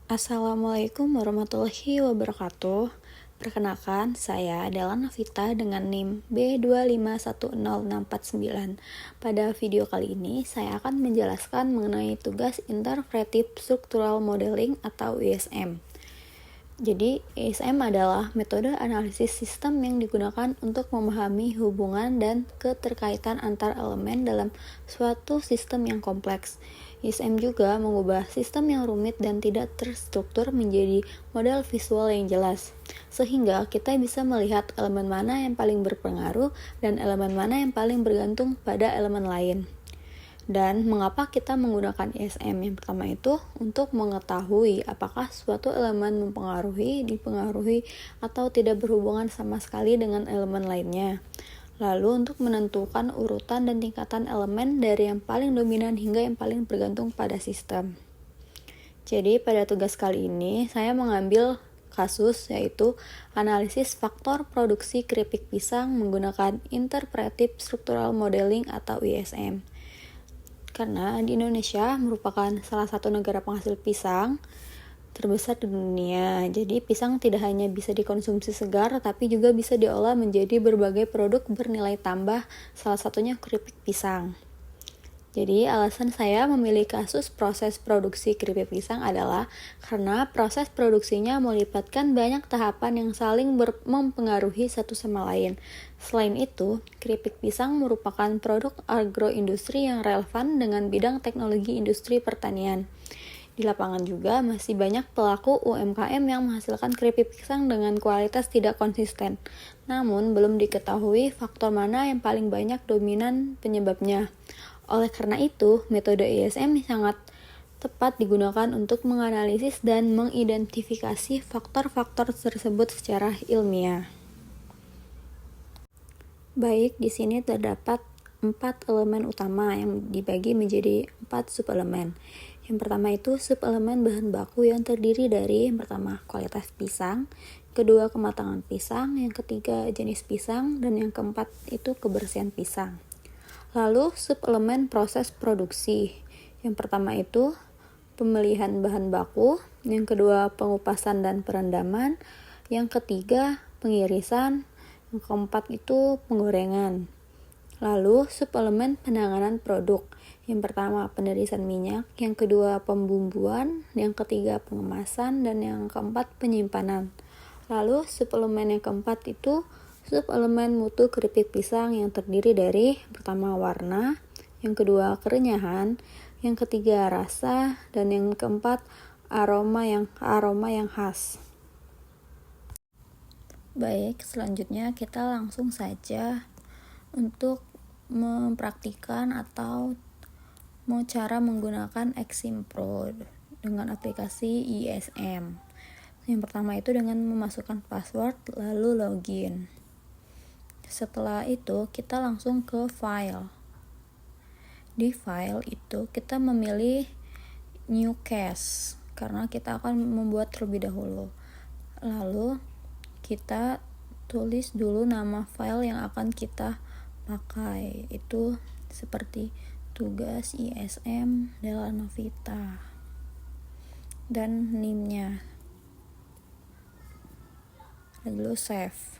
Assalamualaikum warahmatullahi wabarakatuh. Perkenalkan, saya adalah Novita dengan NIM B2510649. Pada video kali ini, saya akan menjelaskan mengenai tugas Interpretive Structural Modeling atau ISM. Jadi, ISM adalah metode analisis sistem yang digunakan untuk memahami hubungan dan keterkaitan antar elemen dalam suatu sistem yang kompleks. ISM juga mengubah sistem yang rumit dan tidak terstruktur menjadi model visual yang jelas, sehingga kita bisa melihat elemen mana yang paling berpengaruh dan elemen mana yang paling bergantung pada elemen lain. Dan mengapa kita menggunakan ISM? Yang pertama itu untuk mengetahui apakah suatu elemen dipengaruhi atau tidak berhubungan sama sekali dengan elemen lainnya. Lalu untuk menentukan urutan dan tingkatan elemen dari yang paling dominan hingga yang paling bergantung pada sistem. Jadi pada tugas kali ini saya mengambil kasus yaitu analisis faktor produksi keripik pisang menggunakan Interpretive Structural Modeling atau ISM. Karena di Indonesia merupakan salah satu negara penghasil pisang terbesar di dunia. Jadi pisang tidak hanya bisa dikonsumsi segar, tapi juga bisa diolah menjadi berbagai produk bernilai tambah, salah satunya keripik pisang. Jadi alasan saya memilih kasus proses produksi keripik pisang adalah karena proses produksinya melibatkan banyak tahapan yang saling mempengaruhi satu sama lain. Selain itu, keripik pisang merupakan produk agroindustri yang relevan dengan bidang teknologi industri pertanian. Di lapangan juga masih banyak pelaku UMKM yang menghasilkan keripik pisang dengan kualitas tidak konsisten. Namun, belum diketahui faktor mana yang paling banyak dominan penyebabnya. Oleh karena itu, metode ISM sangat tepat digunakan untuk menganalisis dan mengidentifikasi faktor-faktor tersebut secara ilmiah. Baik, di sini terdapat 4 elemen utama yang dibagi menjadi 4 subelemen. Yang pertama itu subelemen bahan baku yang terdiri dari yang pertama kualitas pisang, kedua kematangan pisang, yang ketiga jenis pisang, dan yang keempat itu kebersihan pisang. Lalu subelemen proses produksi. Yang pertama itu pemilihan bahan baku, yang kedua pengupasan dan perendaman, yang ketiga pengirisan, yang keempat itu penggorengan. Lalu subelemen penanganan produk. Yang pertama penirisan minyak, yang kedua pembumbuan, yang ketiga pengemasan, dan yang keempat penyimpanan. Lalu subelemen yang keempat itu subelemen mutu keripik pisang yang terdiri dari pertama warna, yang kedua kerenyahan, yang ketiga rasa, dan yang keempat aroma yang khas. Baik, selanjutnya kita langsung saja untuk mempraktikkan atau cara menggunakan Eximpro dengan aplikasi ISM. Yang pertama itu dengan memasukkan password lalu login. Setelah itu kita langsung ke file. Di file itu kita memilih new case karena kita akan membuat terlebih dahulu. Lalu kita tulis dulu nama file yang akan kita pakai. Itu seperti tugas ISM Della Novita dan NIM-nya. Lalu save.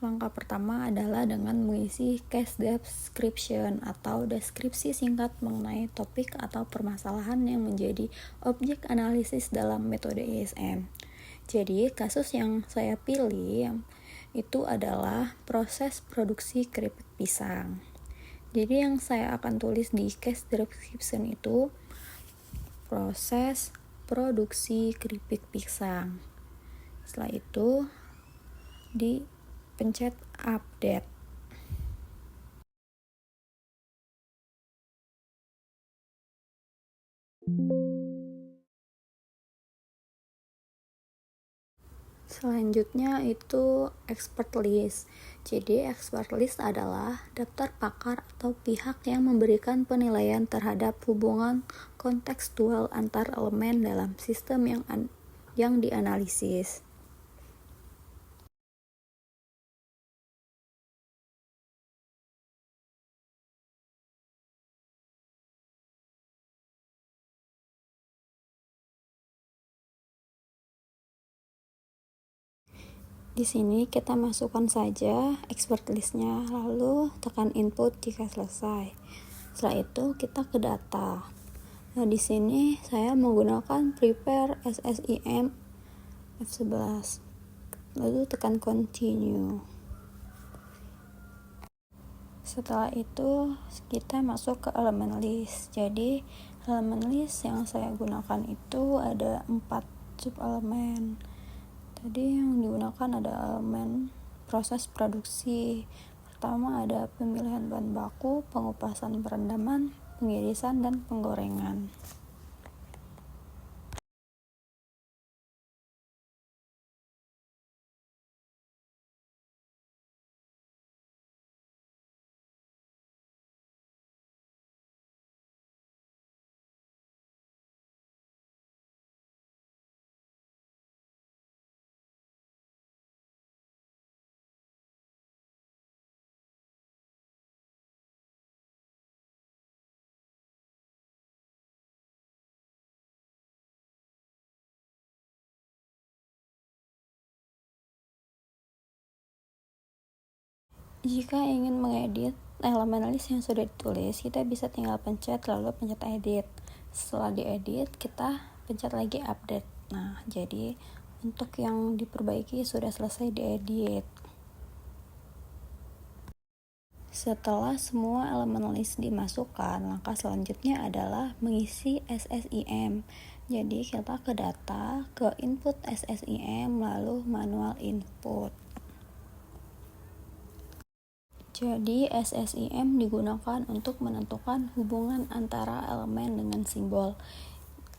Langkah pertama adalah dengan mengisi case description atau deskripsi singkat mengenai topik atau permasalahan yang menjadi objek analisis dalam metode ISM. Jadi, kasus yang saya pilih itu adalah proses produksi keripik pisang. Jadi, yang saya akan tulis di case description itu proses produksi keripik pisang. Setelah itu, pencet update. Selanjutnya itu expert list. Jadi expert list adalah daftar pakar atau pihak yang memberikan penilaian terhadap hubungan kontekstual antar elemen dalam sistem yang dianalisis. Di sini kita masukkan saja expert listnya, lalu tekan input jika selesai. Setelah itu kita ke data. Nah, di sini saya menggunakan prepare SSIM F11. Lalu tekan continue. Setelah itu kita masuk ke elemen list. Jadi elemen list yang saya gunakan itu ada 4 sub elemen. Tadi yang digunakan ada elemen proses produksi. Pertama ada pemilihan bahan baku, pengupasan perendaman, pengirisan, dan penggorengan. Jika ingin mengedit elemen list yang sudah ditulis, kita bisa tinggal pencet lalu pencet edit. Setelah diedit, kita pencet lagi update. Nah, jadi untuk yang diperbaiki sudah selesai diedit. Setelah semua elemen list dimasukkan, langkah selanjutnya adalah mengisi SSIM. Jadi kita ke data, ke input SSIM, lalu manual input. Jadi SSIM digunakan untuk menentukan hubungan antara elemen dengan simbol.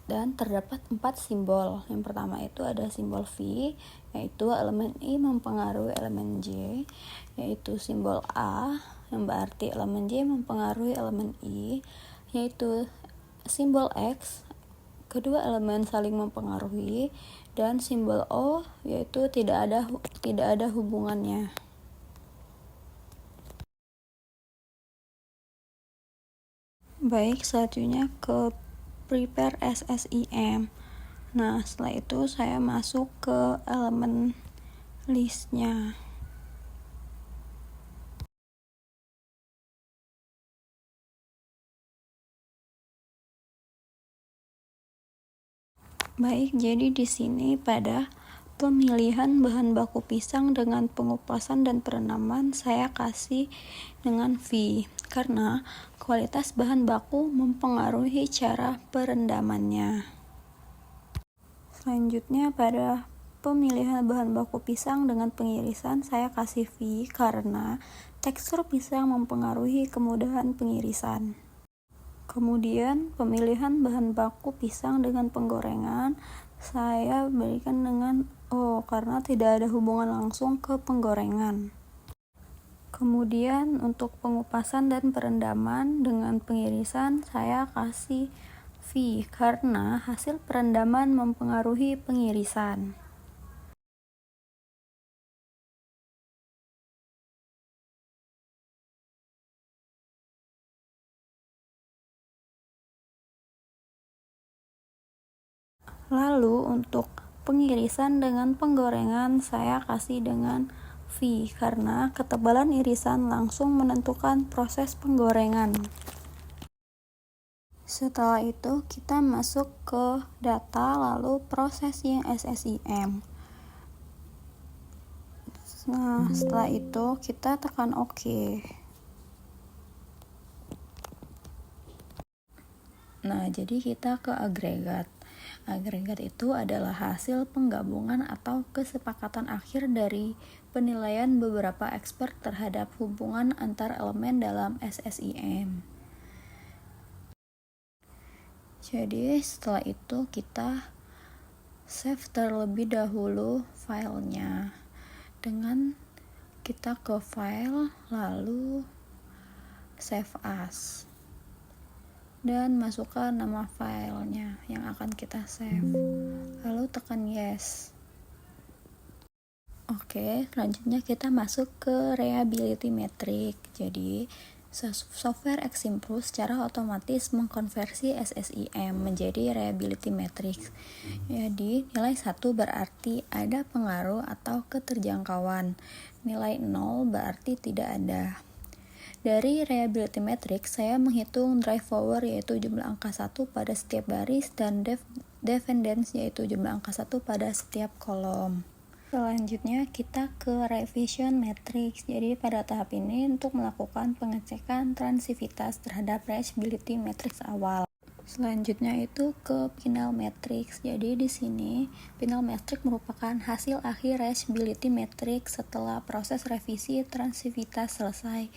Dan terdapat 4 simbol. Yang pertama itu ada simbol V, yaitu elemen I mempengaruhi elemen J, yaitu simbol A, yang berarti elemen J mempengaruhi elemen I, yaitu simbol X, kedua elemen saling mempengaruhi, dan simbol O, yaitu tidak ada hubungannya. Baik, selanjutnya ke prepare SSIM. Nah, setelah itu saya masuk ke elemen listnya. Baik, jadi di sini pada pemilihan bahan baku pisang dengan pengupasan dan perendaman saya kasih dengan V karena kualitas bahan baku mempengaruhi cara perendamannya. Selanjutnya pada pemilihan bahan baku pisang dengan pengirisan saya kasih V karena tekstur pisang mempengaruhi kemudahan pengirisan. Kemudian pemilihan bahan baku pisang dengan penggorengan saya berikan dengan O karena tidak ada hubungan langsung ke penggorengan. Kemudian untuk pengupasan dan perendaman dengan pengirisan saya kasih V karena hasil perendaman mempengaruhi pengirisan. Lalu untuk pengirisan dengan penggorengan saya kasih dengan V karena ketebalan irisan langsung menentukan proses penggorengan. Setelah itu kita masuk ke data lalu processing SSIM. Nah, setelah itu kita tekan OK. Nah, jadi kita ke agregat. Agregat itu adalah hasil penggabungan atau kesepakatan akhir dari penilaian beberapa expert terhadap hubungan antar elemen dalam SSIM. Jadi setelah itu kita save terlebih dahulu filenya dengan kita ke file lalu save as dan masukkan nama filenya yang akan kita save lalu tekan yes. Oke, selanjutnya kita masuk ke reliability metric. Jadi Software Ximprove secara otomatis mengkonversi SSIM menjadi reliability matrix. Jadi, nilai 1 berarti ada pengaruh atau keterjangkauan. Nilai 0 berarti tidak ada. Dari reliability matrix, saya menghitung drive power yaitu jumlah angka 1 pada setiap baris dan dependence yaitu jumlah angka 1 pada setiap kolom. Selanjutnya kita ke revision matrix. Jadi pada tahap ini untuk melakukan pengecekan transivitas terhadap reliability matrix awal. Selanjutnya itu ke final matrix. Jadi di sini final matrix merupakan hasil akhir reliability matrix setelah proses revisi transivitas selesai.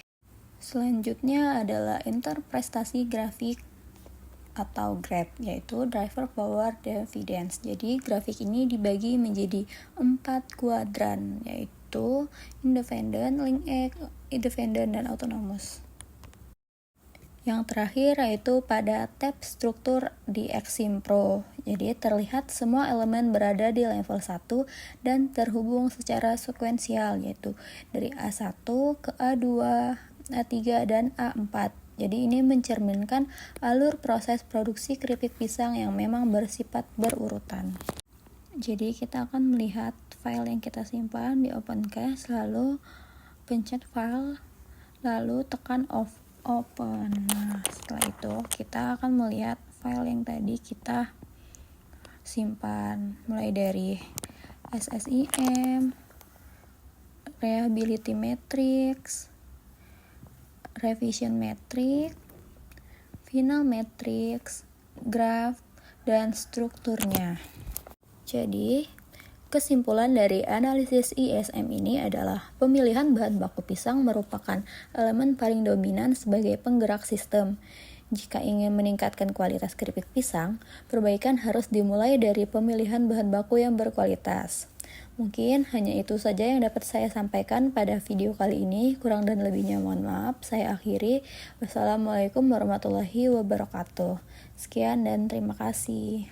Selanjutnya adalah interpretasi grafik atau graph, yaitu driver power dividends. Jadi grafik ini dibagi menjadi 4 kuadran, yaitu independent, linked, independent, dan autonomous. Yang terakhir yaitu pada tab struktur di Ximprove. Jadi terlihat semua elemen berada di level 1 dan terhubung secara sekuensial, yaitu dari A1 ke A2, A3, dan A4. Jadi ini mencerminkan alur proses produksi keripik pisang yang memang bersifat berurutan. Jadi kita akan melihat file yang kita simpan di OpenCache, lalu pencet file, lalu tekan open. Nah, setelah itu kita akan melihat file yang tadi kita simpan, mulai dari SSIM, reliability matrix, revision matrix, final matrix, graph, dan strukturnya. Jadi, kesimpulan dari analisis ISM ini adalah pemilihan bahan baku pisang merupakan elemen paling dominan sebagai penggerak sistem. Jika ingin meningkatkan kualitas keripik pisang, perbaikan harus dimulai dari pemilihan bahan baku yang berkualitas. Mungkin hanya itu saja yang dapat saya sampaikan pada video kali ini. Kurang dan lebihnya mohon maaf. Saya akhiri. Wassalamualaikum warahmatullahi wabarakatuh. Sekian dan terima kasih.